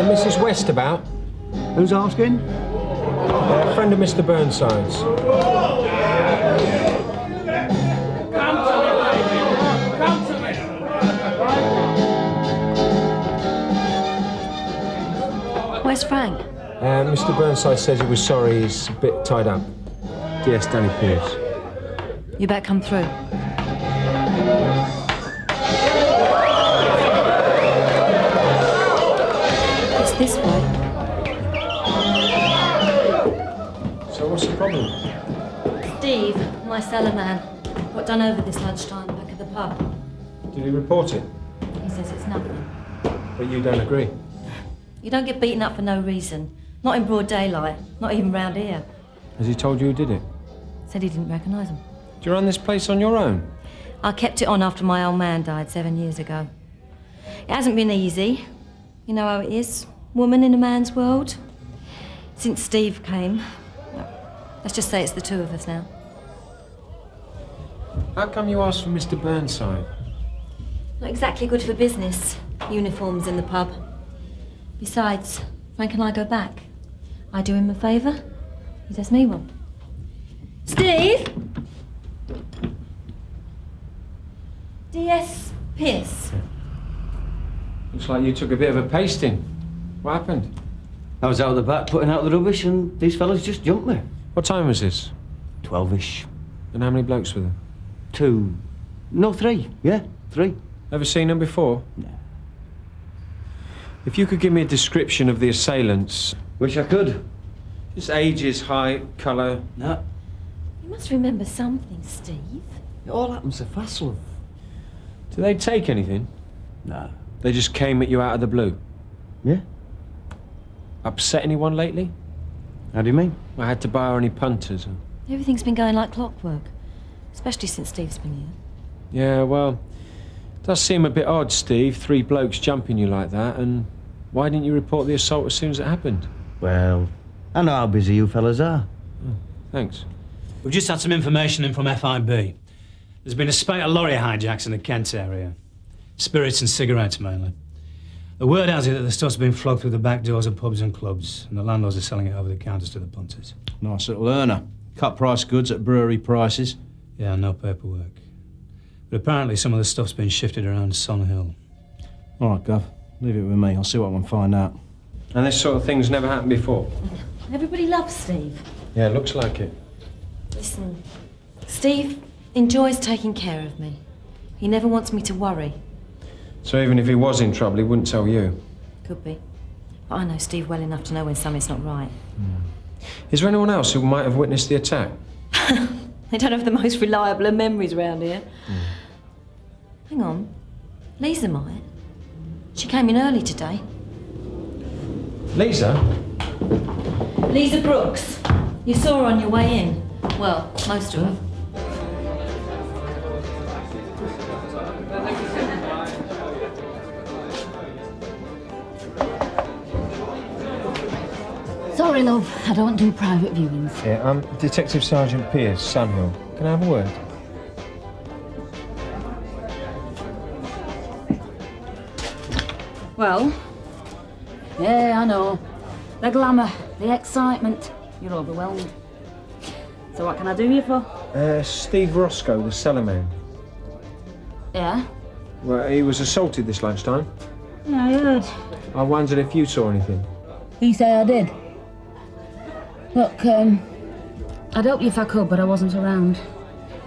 Mrs. West about? Who's asking? A friend of Mr. Burnside's. Come to me! Where's Frank? Mr. Burnside says he was sorry, he's a bit tied up. D.S. Danny Pearce. You better come through. It's this way. So what's the problem? Steve, my cellar man, got done over this lunchtime back at the pub. Did he report it? He says it's nothing. But you don't agree? You don't get beaten up for no reason. Not in broad daylight, not even round here. Has he told you who did it? Said he didn't recognise him. Do you run this place on your own? I kept it on after my old man died 7 years ago. It hasn't been easy. You know how it is, woman in a man's world. Since Steve came, let's just say it's the two of us now. How come you asked for Mr. Burnside? Not exactly good for business, uniforms in the pub. Besides, Frank and I go back. I do him a favour, he does me one. Steve? D.S. Pearce. Looks like you took a bit of a pasting. What happened? I was out the back putting out the rubbish and these fellas just jumped me. What time was this? 12-ish. And how many blokes were there? 2. No, 3. Yeah, 3. Ever seen them before? No. If you could give me a description of the assailants. Wish I could. Just ages, height, colour. No. You must remember something, Steve. It all happens so fast, love. Do they take anything? No. They just came at you out of the blue? Yeah? Upset anyone lately? How do you mean? I had to borrow any punters. Everything's been going like clockwork, especially since Steve's been here. Yeah, well, it does seem a bit odd, Steve. 3 blokes jumping you like that, and why didn't you report the assault as soon as it happened? Well, I know how busy you fellas are. Oh, thanks. We've just had some information in from FIB. There's been a spate of lorry hijacks in the Kent area. Spirits and cigarettes, mainly. The word has it that the stuff's been flogged through the back doors of pubs and clubs, and the landlords are selling it over the counters to the punters. Nice little earner. Cut price goods at brewery prices. Yeah, no paperwork. But apparently some of the stuff's been shifted around Son Hill. All right, Gov. Leave it with me. I'll see what I can find out. And this sort of thing's never happened before? Everybody loves Steve. Yeah, looks like it. Listen, Steve enjoys taking care of me. He never wants me to worry. So even if he was in trouble, he wouldn't tell you? Could be. But I know Steve well enough to know when something's not right. Is there anyone else who might have witnessed the attack? They don't have the most reliable of memories around here. Hang on. Lisa might. She came in early today. Lisa? Lisa Brooks. You saw her on your way in. Well, most of her. Sorry, love. I don't do private viewings. Yeah, I'm Detective Sergeant Pearce, Sunhill. Can I have a word? Well? Yeah, I know. The glamour, the excitement. You're overwhelmed. So what can I do you for? Steve Roscoe, the cellar man. Yeah? Well, he was assaulted this lunchtime. Yeah, I heard. I wondered if you saw anything. He say I did. Look, I'd help you if I could, but I wasn't around.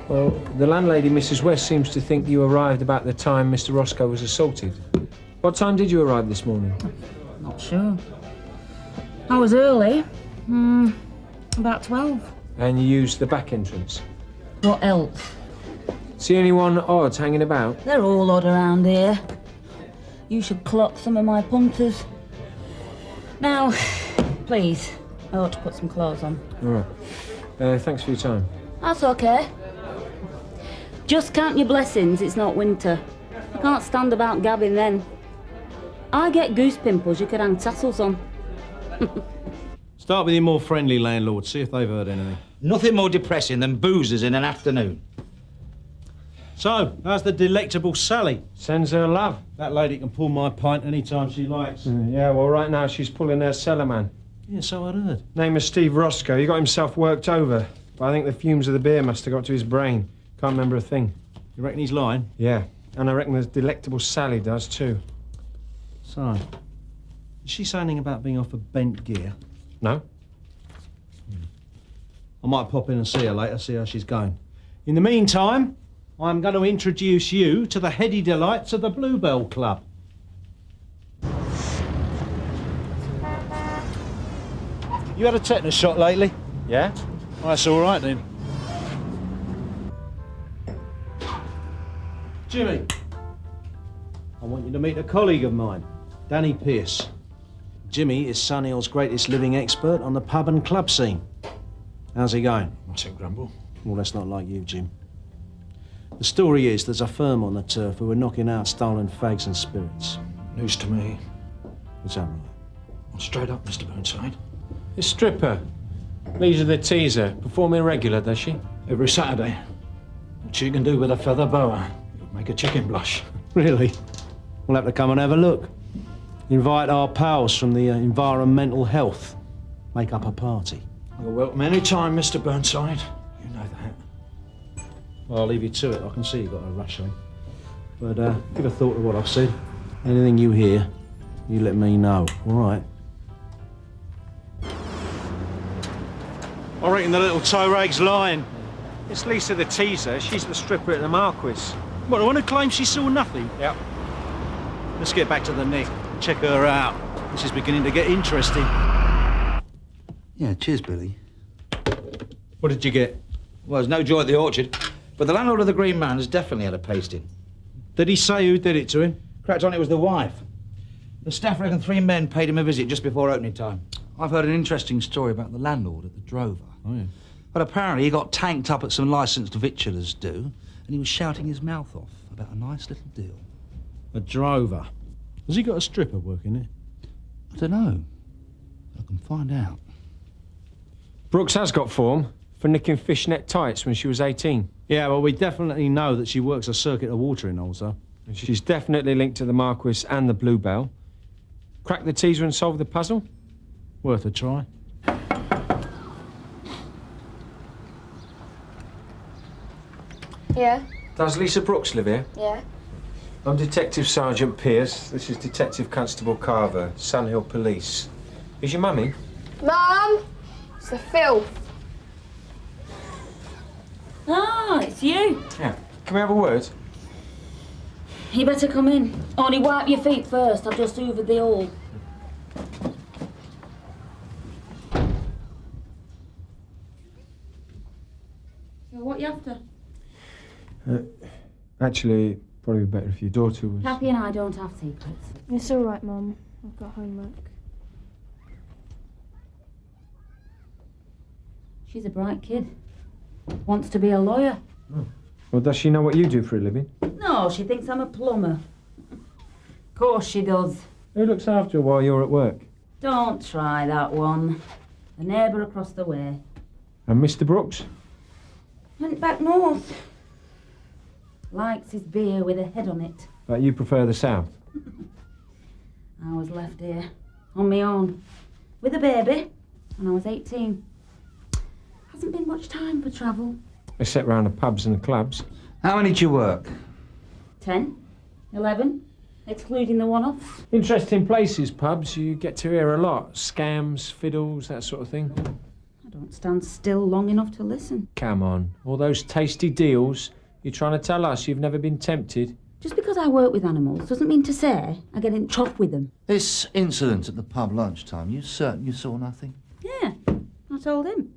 Well, the landlady, Mrs. West, seems to think you arrived about the time Mr. Roscoe was assaulted. What time did you arrive this morning? Not sure. I was early. About 12. And you used the back entrance? What else? See anyone odd hanging about? They're all odd around here. You should clock some of my punters. Now, please, I ought to put some clothes on. All right. Thanks for your time. That's okay. Just count your blessings it's not winter. I can't stand about gabbing then. I get goose pimples you could hang tassels on. Start with your more friendly landlords, see if they've heard anything. Nothing more depressing than boozers in an afternoon. So, how's the delectable Sally? Sends her love. That lady can pull my pint any time she likes. Yeah, well, right now she's pulling her cellar man. Yeah, so I'd heard. Name is Steve Roscoe. He got himself worked over. But I think the fumes of the beer must have got to his brain. Can't remember a thing. You reckon he's lying? Yeah, and I reckon the delectable Sally does too. So, did she say anything about being offered bent gear? No? I might pop in and see her later, see how she's going. In the meantime, I'm going to introduce you to the heady delights of the Bluebell Club. You had a tetanus shot lately? Yeah? Well, that's all right then. Jimmy, I want you to meet a colleague of mine, Danny Pearce. Jimmy is Sunnihill's greatest living expert on the pub and club scene. How's he going? Mustn't grumble. Well, that's not like you, Jim. The story is there's a firm on the turf who are knocking out stolen fags and spirits. News to me. Is that right? Well, straight up, Mr. Burnside. The stripper. Lisa the teaser. Performing regular, does she? Every Saturday. What she can do with a feather boa, it would make a chicken blush. Really? We'll have to come and have a look. Invite our pals from the environmental health. Make up a party. You're welcome any time, Mr. Burnside. You know that. Well, I'll leave you to it. I can see you've got a rush on. But give a thought to what I've said. Anything you hear, you let me know, all right? I reckon the little toe rag's lying. It's Lisa the teaser. She's the stripper at the Marquis. What, the one who claims she saw nothing? Yep. Let's get back to the Nick. Check her out. This is beginning to get interesting. Yeah, cheers, Billy. What did you get? Well, there's no joy at the orchard, but the landlord of the Green Man has definitely had a pasting. Did he say who did it to him? Cracked on it was the wife. The staff reckon 3 men paid him a visit just before opening time. I've heard an interesting story about the landlord at the Drover. Oh, yeah. But apparently he got tanked up at some licensed victualers do, and he was shouting his mouth off about a nice little deal. A drover. Has he got a stripper working there? I don't know. I can find out. Brooks has got form for nicking fishnet tights when she was 18. Yeah, well, we definitely know that she works a circuit of watering holes, though. She's definitely linked to the Marquis and the Bluebell. Crack the teaser and solve the puzzle? Worth a try. Yeah, Does Lisa Brooks live here? yeah. I'm Detective Sergeant Pearce. This is Detective Constable Carver, Sunhill Police. Is your mummy? Mum! It's the filth. Ah, it's you. Yeah. Can we have a word? You better come in. Only wipe your feet first. I've just hoovered the hall. So what you after? Actually, probably better if your daughter was... Happy and I don't have secrets. It's all right, Mum. I've got homework. She's a bright kid. Wants to be a lawyer. Well, does she know what you do for a living? No, she thinks I'm a plumber. Of course she does. Who looks after her while you're at work? Don't try that one. The neighbour across the way. And Mr. Brooks? Went back north. Likes his beer with a head on it. But you prefer the south? I was left here, on my own, with a baby, when I was 18. Hasn't been much time for travel. Except round the pubs and the clubs. How many do you work? 10, 11, excluding the one-offs. Interesting places, pubs. You get to hear a lot. Scams, fiddles, that sort of thing. I don't stand still long enough to listen. Come on. All those tasty deals. You're trying to tell us you've never been tempted? Just because I work with animals doesn't mean to say I get in trough with them. This incident at the pub lunchtime, you certain you saw nothing? Yeah, I told him.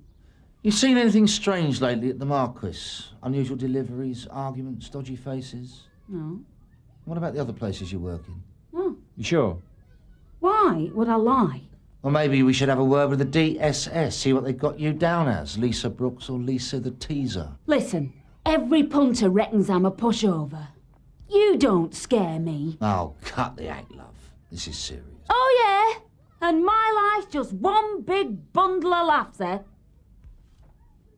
You seen anything strange lately at the Marquis? Unusual deliveries, arguments, dodgy faces? No. What about the other places you work in? No. You sure? Why would I lie? Or maybe we should have a word with the DSS, see what they've got you down as, Lisa Brooks or Lisa the Teaser. Listen, every punter reckons I'm a pushover. You don't scare me. Oh, cut the act, love. This is serious. Oh, yeah? And my life's just one big bundle of laughs, eh?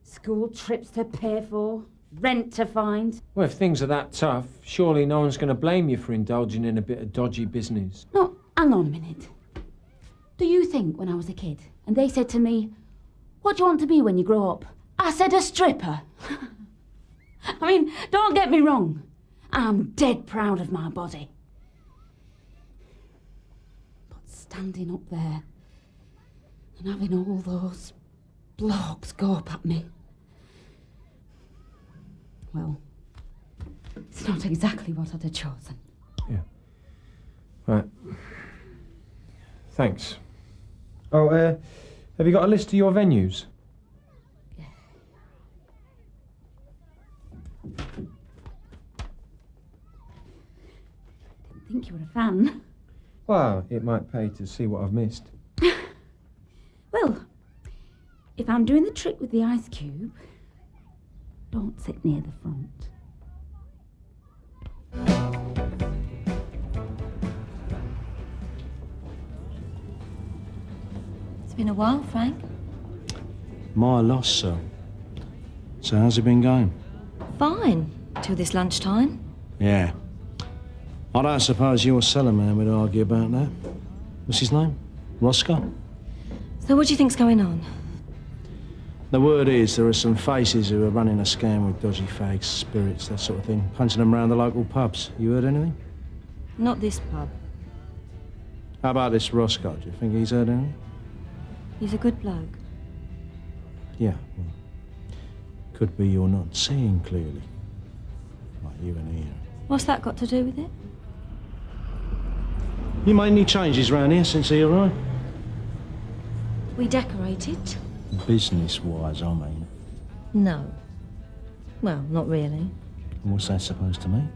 School trips to pay for, rent to find. Well, if things are that tough, surely no one's going to blame you for indulging in a bit of dodgy business. No, hang on a minute. Do you think when I was a kid and they said to me, what do you want to be when you grow up? I said a stripper. I mean, don't get me wrong. I'm dead proud of my body. But standing up there and having all those blokes go up at me, well, it's not exactly what I'd have chosen. Yeah. Right. Thanks. Oh, have you got a list of your venues? Yeah. Didn't think you were a fan. Well, it might pay to see what I've missed. Well, if I'm doing the trick with the ice cube, don't sit near the front. It's been a while, Frank. My loss, sir. So how's it been going? Fine, till this lunchtime. Yeah. I don't suppose your cellar man would argue about that. What's his name? Roscoe? So what do you think's going on? The word is there are some faces who are running a scam with dodgy fags, spirits, that sort of thing, punching them around the local pubs. You heard anything? Not this pub. How about this Roscoe? Do you think he's heard anything? He's a good bloke. Yeah, well, could be you're not seeing clearly. Like you and here. What's that got to do with it? You made any changes round here since he arrived? We decorated. Business-wise, I mean. No. Well, not really. What's that supposed to mean?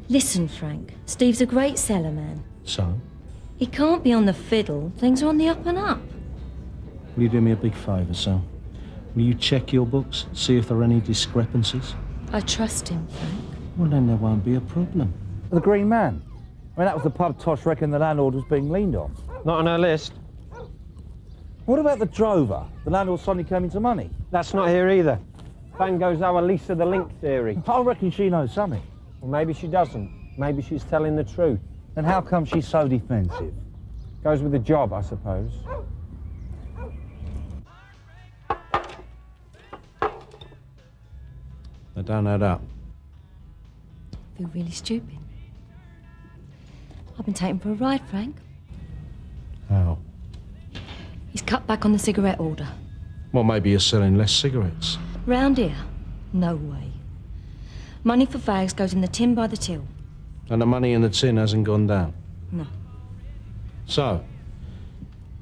Listen, Frank. Steve's a great cellar man. So? He can't be on the fiddle. Things are on the up and up. Will you do me a big favour, Sal? Will you check your books, see if there are any discrepancies? I trust him, Frank. Well, then there won't be a problem. The Green Man. I mean, that was the pub Tosh reckoned the landlord was being leaned on. Not on our list. What about the Drover? The landlord suddenly came into money. That's not here either. Bang goes our Lisa the Link theory. I reckon she knows something. Well, maybe she doesn't. Maybe she's telling the truth. Then how come she's so defensive? Goes with the job, I suppose. They don't add up. I feel really stupid. I've been taken for a ride, Frank. How? He's cut back on the cigarette order. Well, maybe you're selling less cigarettes. Round here? No way. Money for fags goes in the tin by the till. And the money in the tin hasn't gone down. No. So,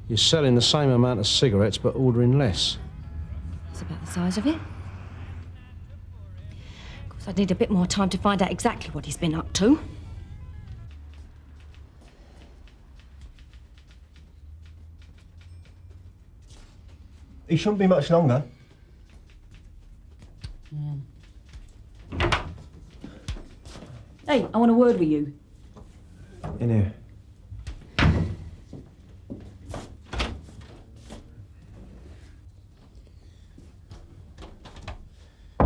you're selling the same amount of cigarettes but ordering less. That's about the size of it. Of course, I'd need a bit more time to find out exactly what he's been up to. He shouldn't be much longer. Hey, I want a word with you. In here.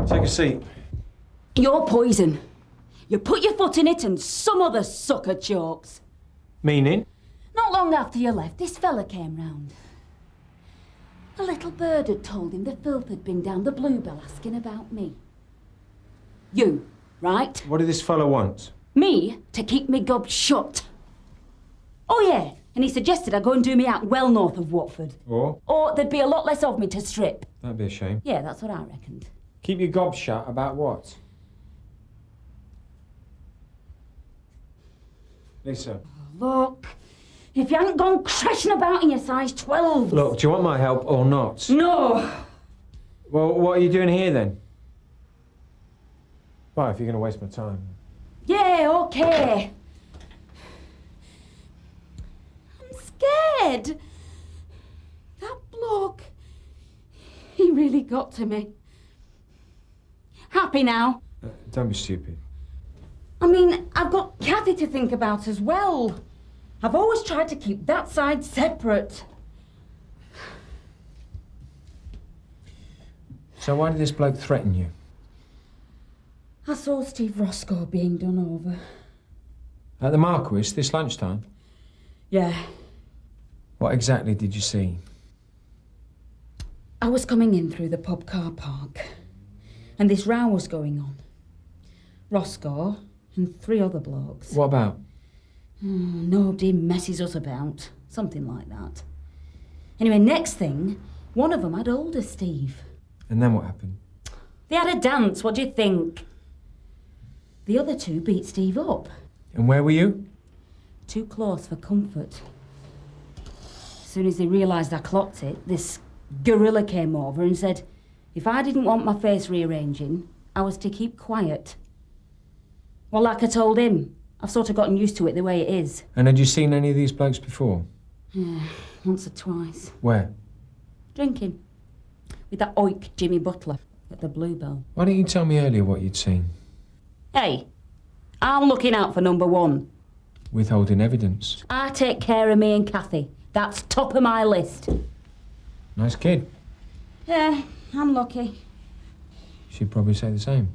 Take a seat. You're poison. You put your foot in it and some other sucker chokes. Meaning? Not long after you left, this fella came round. A little bird had told him the filth had been down the Bluebell asking about me. You, right? What did this fellow want? Me to keep me gob shut. Oh yeah, and he suggested I go and do me out well north of Watford. Or? Or there'd be a lot less of me to strip. That'd be a shame. Yeah, that's what I reckoned. Keep your gob shut about what? Lisa. Look, if you hadn't gone crashing about in your size 12. Look, do you want my help or not? No. Well, what are you doing here then? Well, if you're going to waste my time. Yeah, okay. I'm scared. That bloke, he really got to me. Happy now? Don't be stupid. I mean, I've got Kathy to think about as well. I've always tried to keep that side separate. So why did this bloke threaten you? saw Steve Roscoe being done over. At the Marquis this lunchtime? Yeah. What exactly did you see? I was coming in through the pub car park, and this row was going on. Roscoe and 3 other blokes. What about? Nobody messes us about. Something like that. Anyway, next thing, one of them had older Steve. And then what happened? They had a dance, what do you think? The other 2 beat Steve up. And where were you? Too close for comfort. As soon as they realised I clocked it, this gorilla came over and said if I didn't want my face rearranging, I was to keep quiet. Well, like I told him, I've sort of gotten used to it the way it is. And had you seen any of these blokes before? Yeah, once or twice. Where? Drinking. With that oik Jimmy Butler at the Bluebell. Why didn't you tell me earlier what you'd seen? Hey, I'm looking out for number 1. Withholding evidence. I take care of me and Kathy. That's top of my list. Nice kid. Yeah, I'm lucky. She'd probably say the same.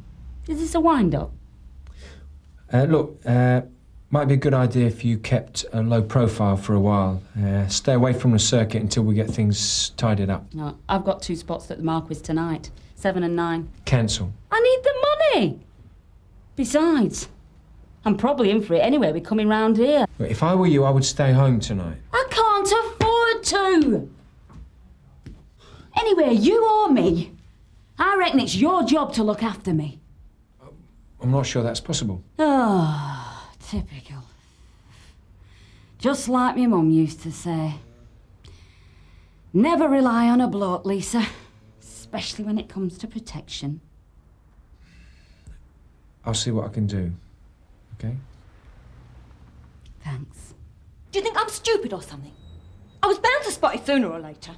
Is this a wind-up? Look, might be a good idea if you kept a low profile for a while. Stay away from the circuit until we get things tidied up. No, I've got 2 spots at the Marquis tonight. 7 and 9. Cancel. I need the money! Besides, I'm probably in for it anyway. We're coming round here. But if I were you, I would stay home tonight. I can't afford to! Anyway, you or me, I reckon it's your job to look after me. I'm not sure that's possible. Oh, typical. Just like my mum used to say. Never rely on a bloke, Lisa. Especially when it comes to protection. I'll see what I can do. Okay? Thanks. Do you think I'm stupid or something? I was bound to spot it sooner or later.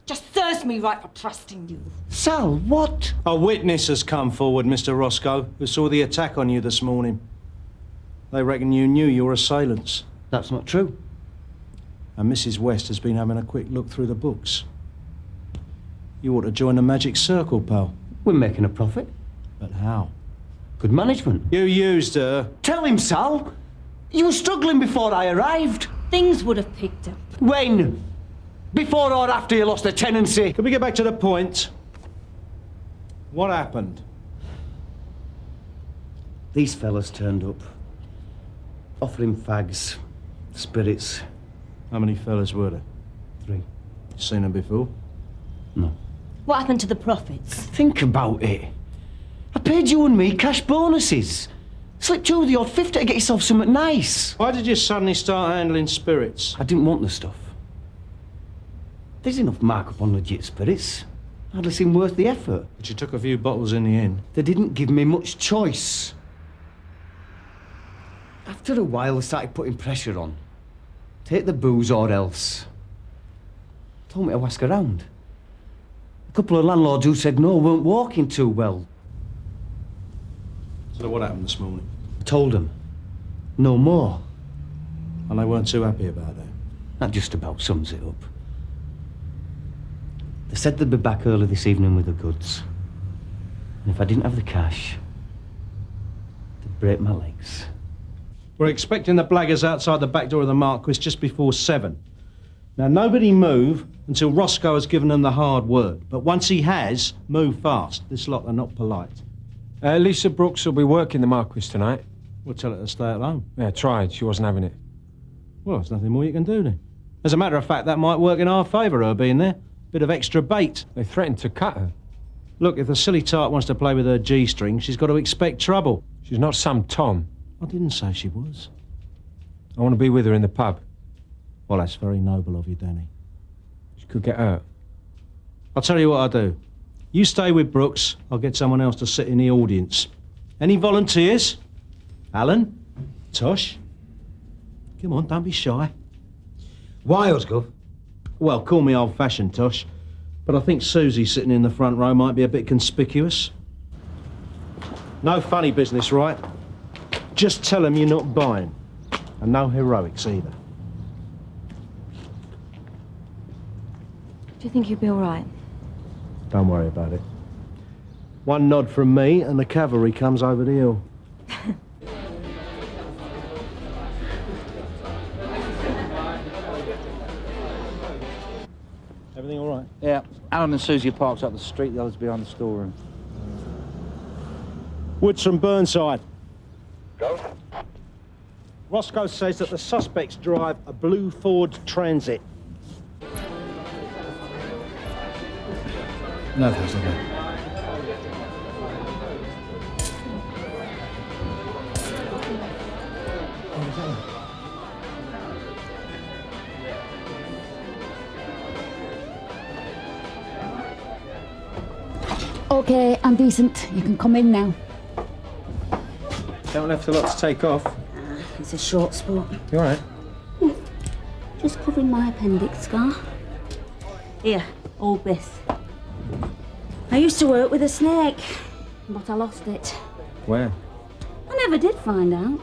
Just serves me right for trusting you. Sal, what? A witness has come forward, Mr. Roscoe, who saw the attack on you this morning. They reckon you knew your assailants. That's not true. And Mrs. West has been having a quick look through the books. You ought to join the magic circle, pal. We're making a profit. But how? Good management. You used her. Tell him, Sal. You were struggling before I arrived. Things would have picked up. When? Before or after you lost the tenancy? Can we get back to the point? What happened? These fellas turned up. Offering fags, spirits. How many fellas were there? 3. Seen them before? No. What happened to the profits? Think about it. I paid you and me cash bonuses. Slipped you the odd 50 to get yourself something nice. Why did you suddenly start handling spirits? I didn't want the stuff. There's enough markup on legit spirits. Hardly seemed worth the effort. But you took a few bottles in the end. They didn't give me much choice. After a while, they started putting pressure on. Take the booze or else. Told me to ask around. A couple of landlords who said no weren't walking too well. So what happened this morning? I told them. No more. And they weren't too happy about that. That just about sums it up. They said they'd be back early this evening with the goods. And if I didn't have the cash, they'd break my legs. We're expecting the blaggers outside the back door of the Marquis just before 7. Now, nobody move until Roscoe has given them the hard word. But once he has, move fast. This lot are not polite. Lisa Brooks will be working the Marquis tonight. We'll tell her to stay at home. Yeah, tried. She wasn't having it. Well, there's nothing more you can do then. As a matter of fact, that might work in our favour, her being there. Bit of extra bait. They threatened to cut her. Look, if the silly tart wants to play with her G-string, she's got to expect trouble. She's not some Tom. I didn't say she was. I want to be with her in the pub. Well, that's very noble of you, Danny. She could get hurt. I'll tell you what I'll do. You stay with Brooks. I'll get someone else to sit in the audience. Any volunteers? Helen? Tosh? Come on, don't be shy. Wiles, Gov. Well, call me old-fashioned, Tosh, but I think Suzi sitting in the front row might be a bit conspicuous. No funny business, right? Just tell them you're not buying. And no heroics either. Do you think you'll be all right? Don't worry about it. One nod from me and the cavalry comes over the hill. Everything all right? Yeah, Alan and Suzi are parked up the street, the others behind the storeroom. Woods from Burnside. Go. Roscoe says that the suspects drive a blue Ford Transit. No, thanks, okay. Okay, I'm decent. You can come in now. Haven't left a lot to take off. It's a short sport. You all right? Just covering my appendix scar. Here, hold this. I used to work with a snake, but I lost it. Where? I never did find out.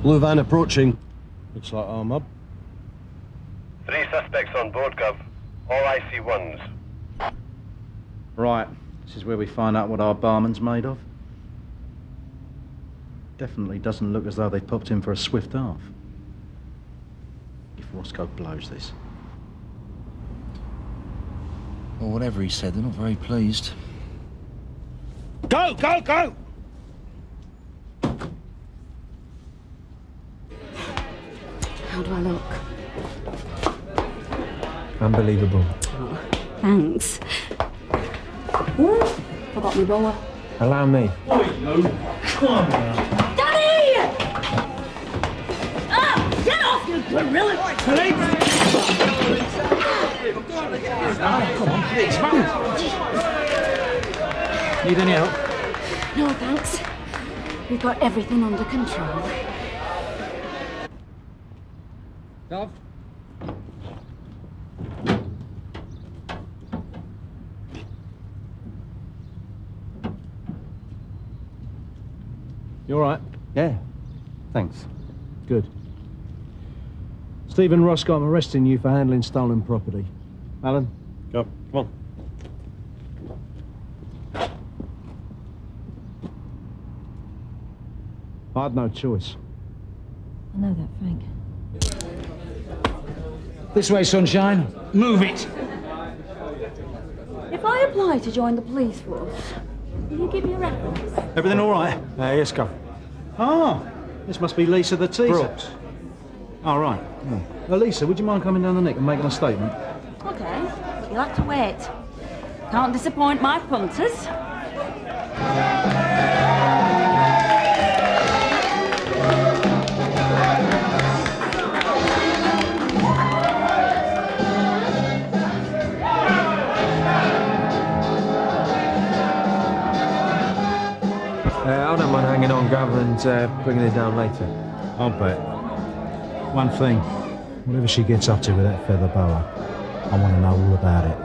Blue van approaching. Looks like our mob. 3 suspects on board, Gov. All IC1s. Right, this is where we find out what our barman's made of. Definitely doesn't look as though they popped in for a swift half. If Roscoe blows this. Well, whatever he said, they're not very pleased. Go, go, go! How do I look? Unbelievable. Oh, thanks. Ooh, forgot my boa. Allow me. Danny! Ah, get off, you gorilla! Come on, please, need any help? No, thanks. We've got everything under control. Gov? You all right? Yeah, thanks. Good. Stephen Roscoe, I'm arresting you for handling stolen property. Alan? Go. Come on. I had no choice. I know that, Frank. This way, sunshine. Move it. If I apply to join the police force, will you give me a reference? Everything all right? Yes, Gov. Ah, this must be Lisa the teaser. Brooks. All right. Lisa, would you mind coming down the neck and making a statement? Okay, but you'll have to wait. Can't disappoint my punters. I don't mind hanging on, Gov, and bringing it down later. I'll bet. One thing, whatever she gets up to with that feather boa, I want to know all about it.